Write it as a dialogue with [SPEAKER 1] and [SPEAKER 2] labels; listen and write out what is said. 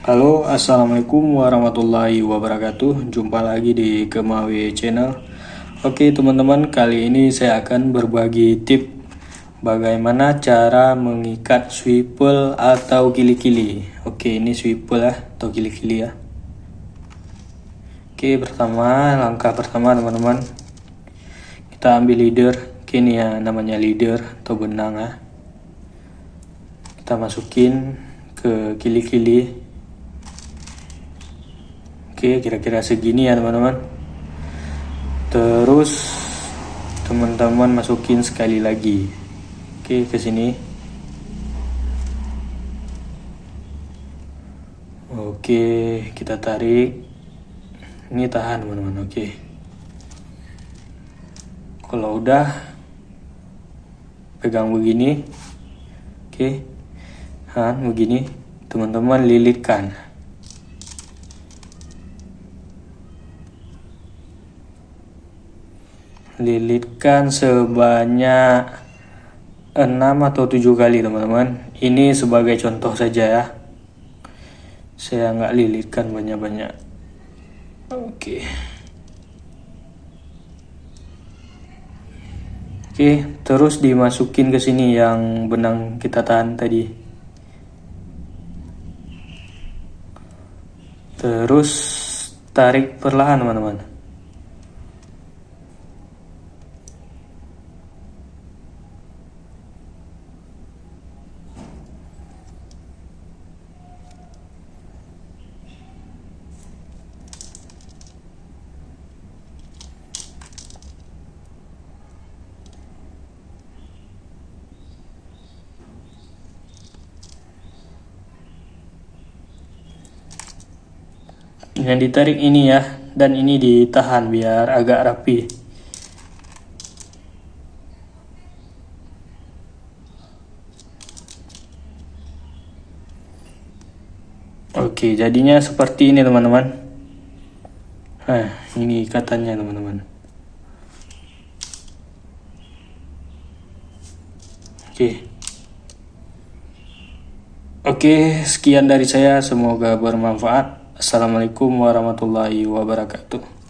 [SPEAKER 1] Halo, assalamualaikum warahmatullahi wabarakatuh. Jumpa lagi di Gemawe Channel. Oke teman-teman, kali ini saya akan berbagi tip bagaimana cara mengikat swivel atau kili-kili. Oke, ini swivel ya atau kili-kili ya. Oke, langkah pertama teman-teman, kita ambil leader. Oke, ini ya namanya leader atau benang ya. Kita masukin ke kili-kili. Oke, kira-kira segini ya teman-teman. Terus teman-teman masukin sekali lagi. Oke, ke sini. Oke, kita tarik. Ini tahan teman-teman. Oke. Kalau udah pegang begini. Oke. Begini. Teman-teman lilitkan. Lilitkan sebanyak 6 atau 7 kali teman-teman. Ini sebagai contoh saja ya, saya nggak lilitkan banyak-banyak. Oke, terus dimasukin ke sini yang benang kita tahan tadi. Terus tarik perlahan teman-teman. Yang ditarik ini ya, dan ini ditahan biar agak rapi. Oke, jadinya seperti ini teman-teman. Ini ikatannya teman-teman. Oke, sekian dari saya, semoga bermanfaat. Assalamualaikum warahmatullahi wabarakatuh.